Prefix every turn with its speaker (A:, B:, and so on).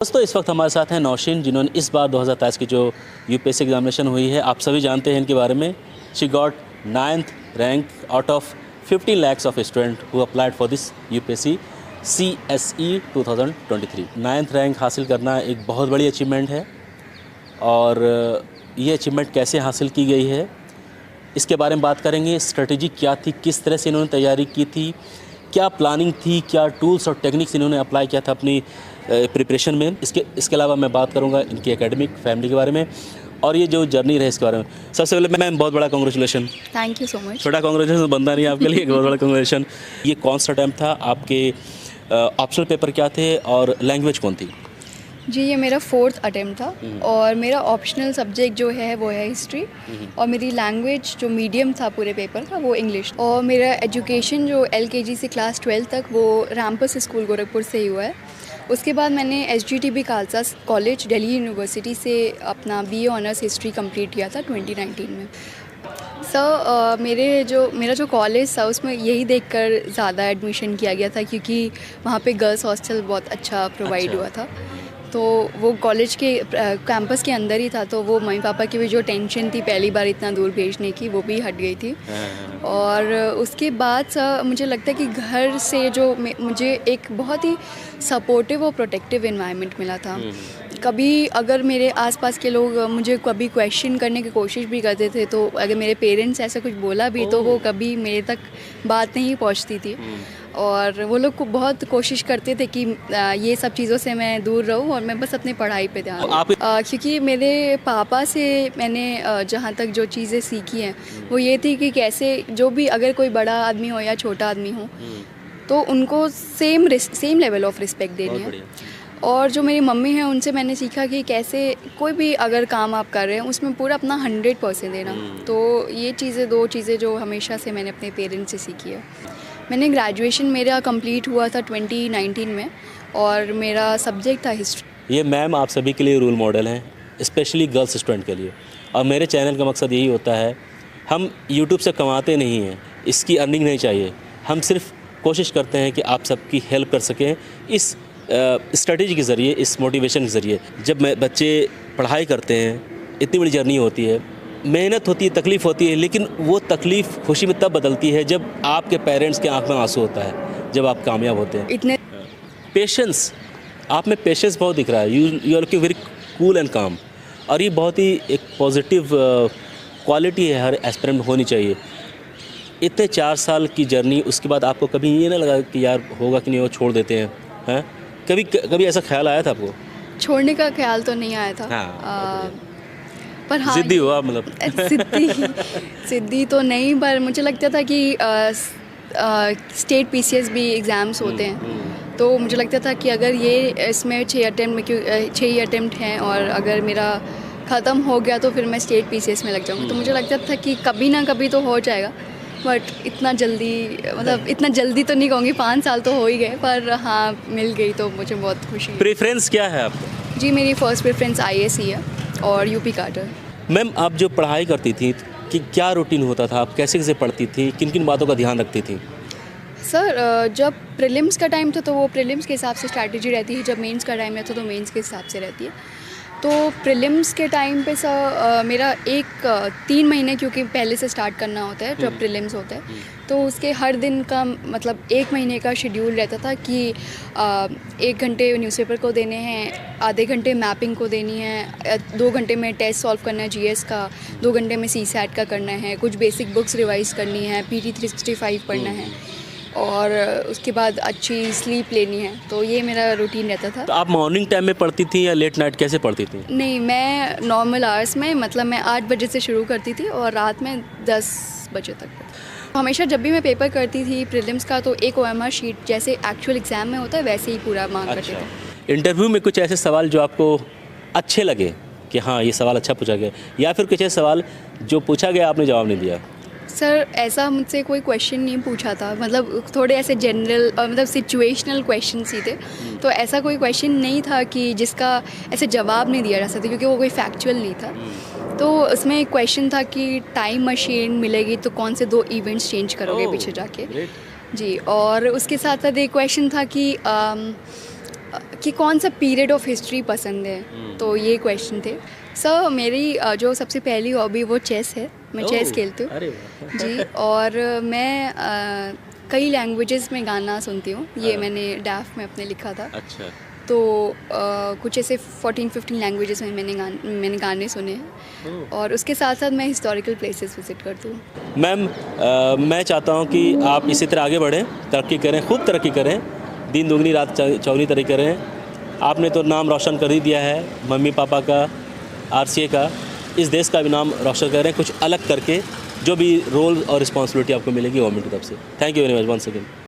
A: दोस्तों इस वक्त हमारे साथ हैं नौशीन, जिन्होंने इस बार 2023 की जो यूपीएससी एग्जामिनेशन हुई है, आप सभी जानते हैं इनके बारे में। She got 9th rank out of 15 lakhs of student who applied for this UPSC CSE 2023। 9th rank हासिल करना एक बहुत बड़ी अचीवमेंट है और ये अचीवमेंट कैसे हासिल की गई है इसके बारे में बात करेंगे। स्ट्रेटजी क्या थी, किस तरह से इन्होंने तैयारी की थी, क्या प्लानिंग थी, क्या टूल्स और टेक्निक्स इन्होंने अप्लाई किया था अपनी प्रिपरेशन में। इसके अलावा मैं बात करूंगा इनकी एकेडमिक फैमिली के बारे में और ये जो जर्नी रहे इसके बारे में। सबसे पहले मैम बहुत बड़ा congratulation.
B: Thank you so much.
A: छोटा कांग्रेचुलेशन बनता नहीं आपके लिए, बहुत बड़ा कांग्रेचुलेशन। ये कौन सा टाइम था आपके, ऑप्शनल पेपर क्या थे और लैंग्वेज कौन थी?
B: जी ये मेरा 4th अटेम्प्ट था और मेरा ऑप्शनल सब्जेक्ट जो है वो है हिस्ट्री और मेरी लैंग्वेज जो मीडियम था पूरे पेपर का वो इंग्लिश। और मेरा एजुकेशन जो LKG से क्लास 12 तक वो रैम्पस स्कूल गोरखपुर से ही हुआ है। उसके बाद मैंने SGTB Khalsa college Delhi university से अपना BA ऑनर्स हिस्ट्री कंप्लीट किया था 2019 में। सर मेरा जो कॉलेज था उसमें यही देखकर ज़्यादा एडमिशन किया गया था क्योंकि वहाँ पे गर्ल्स हॉस्टल बहुत अच्छा प्रोवाइड हुआ था। तो वो कॉलेज के कैंपस के अंदर ही था, तो वो मम्मी पापा की भी जो टेंशन थी पहली बार इतना दूर भेजने की वो भी हट गई थी। और उसके बाद सर मुझे लगता है कि घर से जो मुझे एक बहुत ही सपोर्टिव और प्रोटेक्टिव एनवायरनमेंट मिला था। कभी अगर मेरे आसपास के लोग मुझे कभी क्वेश्चन करने की कोशिश भी करते थे तो अगर मेरे पेरेंट्स ऐसा कुछ बोला भी तो वो कभी मेरे तक बात नहीं पहुंचती थी। और वो लोग को बहुत कोशिश करते थे कि ये सब चीज़ों से मैं दूर रहूं और मैं बस अपनी पढ़ाई पे ध्यान दूं। क्योंकि मेरे पापा से मैंने जहाँ तक जो चीज़ें सीखी हैं वो ये थी कि कैसे जो भी अगर कोई बड़ा आदमी हो या छोटा आदमी हो तो उनको सेम लेवल ऑफ रिस्पेक्ट देनी है। और जो मेरी मम्मी है उनसे मैंने सीखा कि कैसे कोई भी अगर काम आप कर रहे हैं उसमें पूरा अपना 100% देना। तो ये चीज़ें 2 चीज़ें जो हमेशा से मैंने अपने पेरेंट्स से सीखी है। मैंने ग्रेजुएशन मेरा कंप्लीट हुआ था 2019 में और मेरा सब्जेक्ट था हिस्ट्री।
A: ये मैम आप सभी के लिए रोल मॉडल हैं, स्पेशली गर्ल्स स्टूडेंट के लिए। और मेरे चैनल का मकसद यही होता है, हम यूट्यूब से कमाते नहीं हैं, इसकी अर्निंग नहीं चाहिए। हम सिर्फ कोशिश करते हैं कि आप सबकी हेल्प कर सकें इस स्ट्रेटजी के ज़रिए, इस मोटिवेशन के ज़रिए। जब बच्चे पढ़ाई करते हैं, इतनी बड़ी जर्नी होती है, मेहनत होती है, तकलीफ़ होती है, लेकिन वो तकलीफ़ खुशी में तब बदलती है जब आपके पेरेंट्स के आंख में आंसू होता है, जब आप कामयाब होते हैं।
B: इतने
A: पेशेंस, आप में पेशेंस बहुत दिख रहा है। You are looking very cool and calm. और ये बहुत ही एक पॉजिटिव क्वालिटी है, हर एस्पिरेंट होनी चाहिए। इतने 4 साल की जर्नी, उसके बाद आपको कभी ये ना लगा कि यार होगा कि नहीं, वो छोड़ देते हैं? कभी ऐसा ख्याल आया था आपको?
B: छोड़ने का ख्याल तो नहीं आया था। पर हाँ,
A: जिद्दी हुआ मतलब?
B: सिद्धि तो नहीं, पर मुझे लगता था कि स्टेट PCS भी एग्ज़ाम्स होते हैं तो मुझे लगता था कि अगर ये इसमें 6 ही अटेम्प्ट हैं और अगर मेरा ख़त्म हो गया तो फिर मैं स्टेट PCS में लग जाऊँगी। तो मुझे लगता था कि कभी ना कभी तो हो जाएगा, बट इतना जल्दी, मतलब इतना जल्दी तो नहीं कहूँगी, 5 साल तो हो ही गए, पर हाँ मिल गई तो मुझे बहुत खुशी है।
A: प्रेफरेंस क्या है आपका?
B: जी मेरी फ़र्स्ट प्रेफरेंस IAS ही है और UP कार्टर।
A: मैम आप जो पढ़ाई करती थी कि क्या रूटीन होता था, आप कैसे कैसे पढ़ती थी, किन किन बातों का ध्यान रखती थी?
B: सर जब प्रीलिम्स का टाइम था तो वो प्रीलिम्स के हिसाब से स्ट्रैटेजी रहती है, जब मेंस का टाइम रहता है तो मेंस के हिसाब से रहती है। तो प्रीलिम्स के टाइम पे सर मेरा 3 महीने क्योंकि पहले से स्टार्ट करना होता है जब प्रीलिम्स होता है, तो उसके हर दिन का मतलब 1 महीने का शेड्यूल रहता था कि 1 घंटे न्यूज़पेपर को देने हैं, आधे घंटे मैपिंग को देनी है, 2 घंटे में टेस्ट सॉल्व करना है GS का, 2 घंटे में CSAT का करना है, कुछ बेसिक बुक्स रिवाइज़ करनी है, PT 365 पढ़ना है और उसके बाद अच्छी स्लीप लेनी है। तो ये मेरा रूटीन रहता था।
A: तो आप मॉर्निंग टाइम में पढ़ती थी या लेट नाइट, कैसे पढ़ती थी?
B: नहीं, मैं नॉर्मल आवर्स में, मतलब मैं 8 बजे से शुरू करती थी और रात में 10 बजे तक। हमेशा जब भी मैं पेपर करती थी प्रीलिम्स का तो एक OMR शीट जैसे एक्चुअल एग्ज़ाम में होता है वैसे ही पूरा मार्क करते थे।
A: इंटरव्यू में कुछ ऐसे सवाल जो आपको अच्छे लगे कि हाँ ये सवाल अच्छा पूछा गया, या फिर कुछ ऐसे सवाल जो पूछा गया आपने जवाब नहीं दिया?
B: सर ऐसा मुझसे कोई क्वेश्चन नहीं पूछा था, मतलब थोड़े ऐसे जनरल और मतलब सिचुएशनल क्वेश्चंस ही थे। तो ऐसा कोई क्वेश्चन नहीं था कि जिसका ऐसे जवाब नहीं दिया जा सकता क्योंकि वो कोई फैक्चुअल नहीं था। तो उसमें एक क्वेश्चन था कि टाइम मशीन मिलेगी तो कौन से 2 इवेंट्स चेंज करोगे पीछे जाके। जी, और उसके साथ साथ एक क्वेश्चन था कि कि कौन सा पीरियड ऑफ हिस्ट्री पसंद है, तो ये क्वेश्चन थे सर। मेरी जो सबसे पहली हॉबी वो चेस है, मैं चेस खेलती हूँ
A: अरे वाह।
B: जी। और मैं कई लैंग्वेजेस में गाना सुनती हूँ, ये मैंने डैफ में अपने लिखा था।
A: अच्छा।
B: तो कुछ ऐसे 14-15 लैंग्वेजेस में मैंने गाने सुने हैं, और उसके साथ साथ मैं हिस्टोरिकल प्लेसेस विज़िट करती हूँ।
A: मैम मैं चाहता हूँ कि आप इसी तरह आगे बढ़ें, तरक्की करें, खूब तरक्की करें, दिन दुगनी रात चौगनी तरक्की करें। आपने तो नाम रोशन कर ही दिया है, मम्मी पापा का, आरसीए का, इस देश का भी नाम रोशन करें कुछ अलग करके, जो भी रोल और रिस्पॉन्सिबिलिटी आपको मिलेगी गवर्नमेंट की तरफ से। Thank you very much once again.